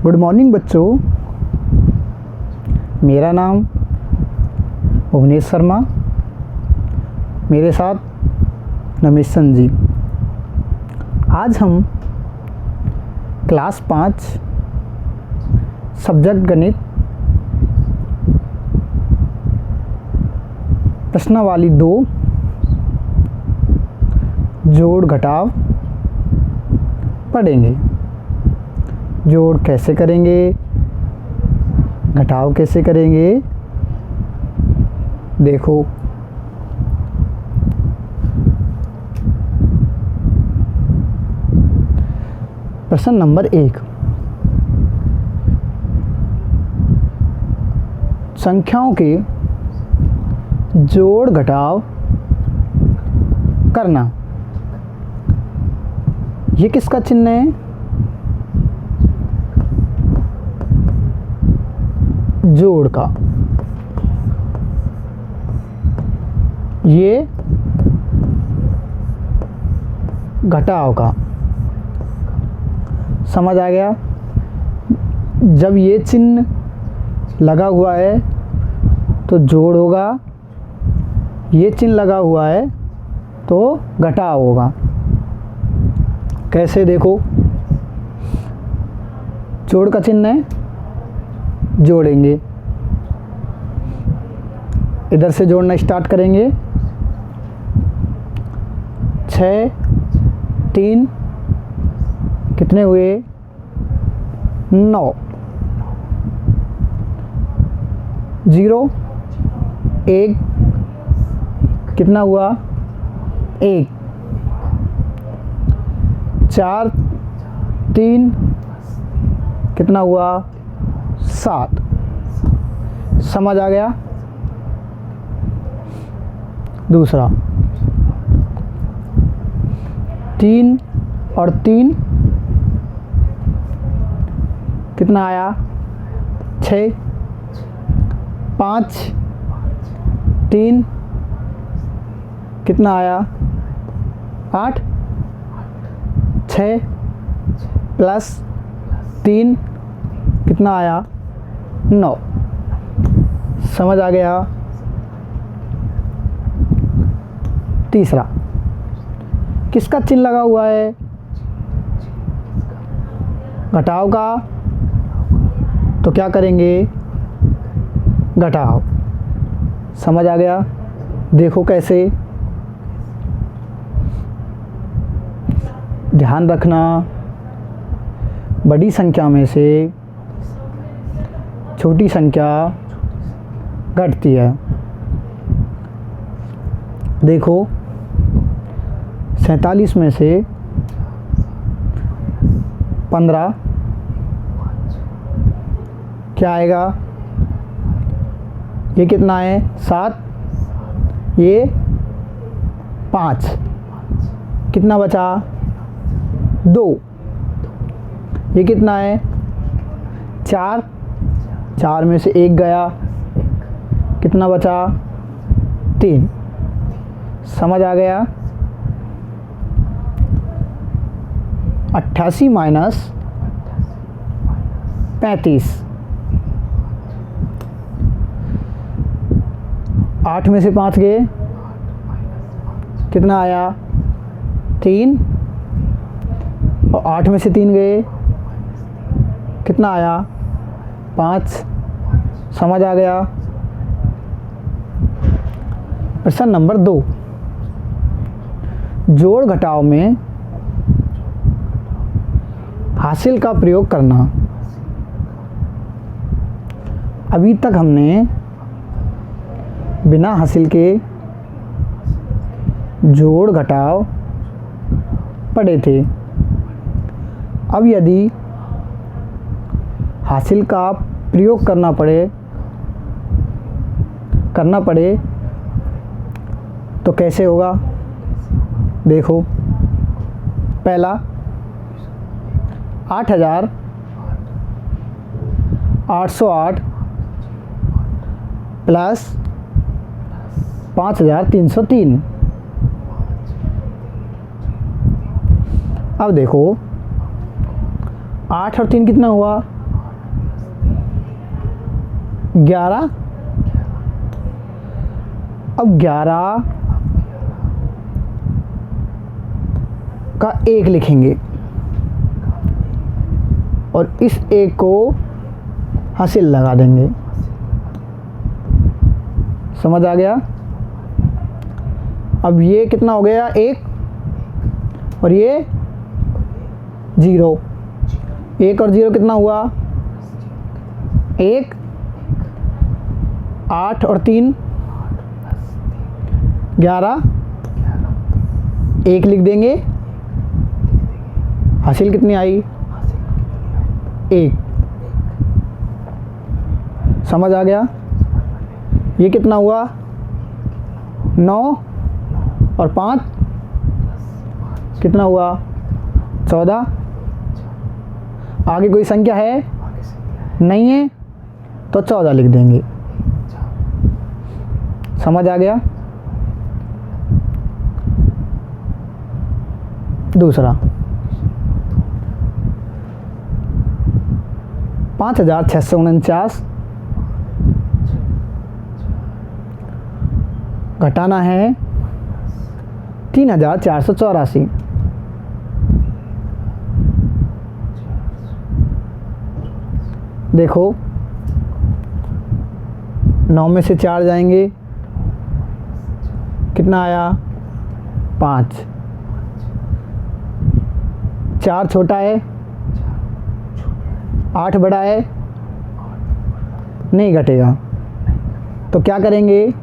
Good morning बच्चों, मेरा नाम भुवनेश शर्मा, मेरे साथ नमेशन जी। आज हम क्लास 5 सब्जेक्ट गणित प्रश्नावली 2 जोड़ घटाव पढ़ेंगे। जोड़ कैसे करेंगे, घटाव कैसे करेंगे, देखो। प्रश्न नंबर 1, संख्याओं के जोड़ घटाव करना। ये किसका चिन्ह है? जोड़ का। ये घटाव का। समझ आ गया? जब ये चिन्ह लगा हुआ है तो जोड़ होगा, ये चिन्ह लगा हुआ है तो घटाव होगा। कैसे, देखो। जोड़ का चिन्ह है, जोड़ेंगे। इधर से जोड़ना स्टार्ट करेंगे। 6, 3 कितने हुए? 9। 0, 1 कितना हुआ? 1। 4, 3 कितना हुआ? 7। समझ आ गया? दूसरा 3 और 3 कितना आया? 6। 5, 3 कितना आया? 8। 6 प्लस 3 कितना आया? 9। समझ आ गया? तीसरा, किसका चिन्ह लगा हुआ है? घटाव का। तो क्या करेंगे? घटाव। समझ आ गया? देखो कैसे। ध्यान रखना, बड़ी संख्या में से छोटी संख्या घटती है। देखो, 47 में से 15 क्या आएगा? ये कितना है? 7। ये 5 कितना बचा? 2। ये कितना है? 4। 4 में से 1 गया, कितना बचा? 3। समझ आ गया? 88 माइनस 35। 8 में से 5 गए, कितना आया? 3। और 8 में से 3 गए, कितना आया? 5। समझ आ गया? प्रश्न नंबर 2, जोड़ घटाव में हासिल का प्रयोग करना। अभी तक हमने बिना हासिल के जोड़ घटाव पढ़े थे। अब यदि हासिल का प्रयोग करना पड़े तो कैसे होगा? देखो, पहला 8,808 प्लस 5,303। अब देखो, 8 और 3 कितना हुआ? 11। अब 11 का 1 लिखेंगे और इस 1 को हासिल लगा देंगे। समझ आ गया? अब ये कितना हो गया 1 और ये 0। 1 और 0 कितना हुआ 1। 8 और 3 11। 1 लिख देंगे, हासिल कितनी आई 1। समझ आ गया? ये कितना हुआ 9 और 5 कितना हुआ 14। आगे कोई संख्या है नहीं है तो 14 लिख देंगे। समझ आ गया? दूसरा 5649 घटाना है 3484। देखो 9 में से 4 जाएंगे, कितना आया 5। 4 छोटा है, 8 बड़ा है, नहीं घटेगा। तो क्या करेंगे,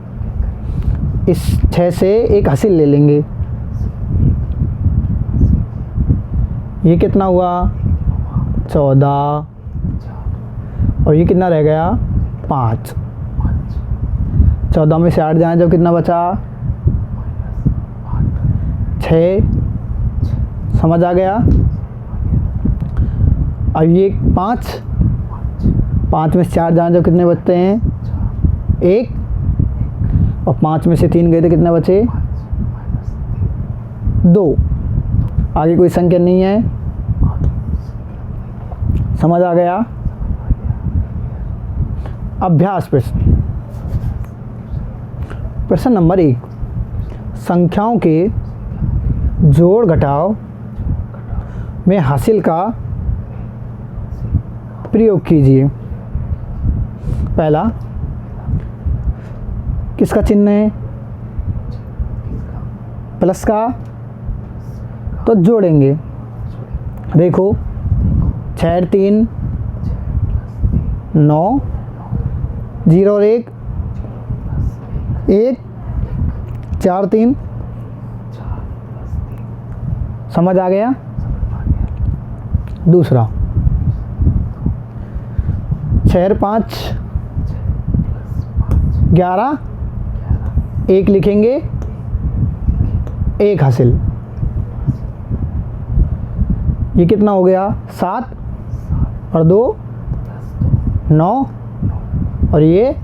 इस 6 से एक हासिल ले लेंगे। ये कितना हुआ 14 और ये कितना रह गया 5। 14 में से 8 जाए तो कितना बचा 6। समझ आ गया? अब ये 5 में से 4 जाए तो कितने बचते हैं 1 और 5 में से 3 गए तो कितने बचे 2। आगे कोई संख्या नहीं है। समझ आ गया? अभ्यास प्रश्न नंबर 1, संख्याओं के जोड़ घटाव में हासिल का प्रयोग कीजिए। पहला किसका चिन्ह है प्लस का, तो जोड़ेंगे। देखो 6 3 9 0 और 1 1 4 3। समझ आ गया? दूसरा 6 5 11 1 लिखेंगे, 1 हासिल। ये कितना हो गया 7 और 2 9 और ये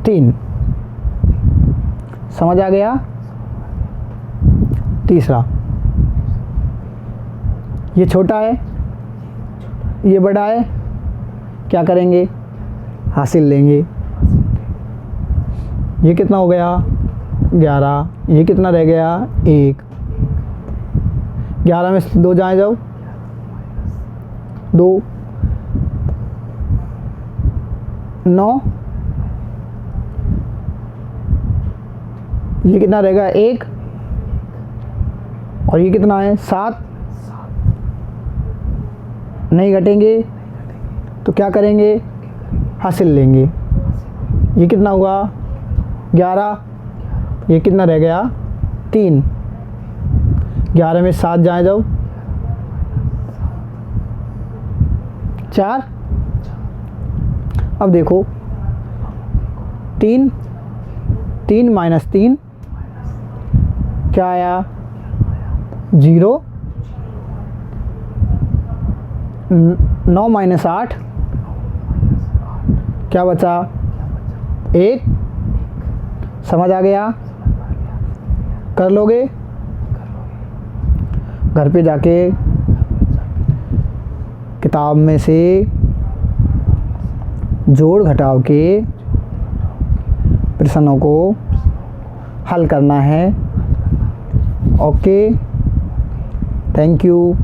3। समझ आ गया? तीसरा ये छोटा है ये बड़ा है, क्या करेंगे हासिल लेंगे। ये कितना हो गया 11, ये कितना रह गया 1। 11 में 2 जाए जाओ 2 9। ये कितना रहेगा 1 और ये कितना है 7। नहीं घटेंगे तो क्या करेंगे हासिल लेंगे। ये कितना हुआ 11, ये कितना रह गया 3। 11 में 7 जाए जाओ 4। अब देखो 3 माइनस 3 क्या आया 0। 9 माइनस 8 क्या बचा 1। समझ आ गया? कर लोगे घर पे जाके किताब में से जोड़ घटाव के प्रश्नों को हल करना है। Okay, thank you.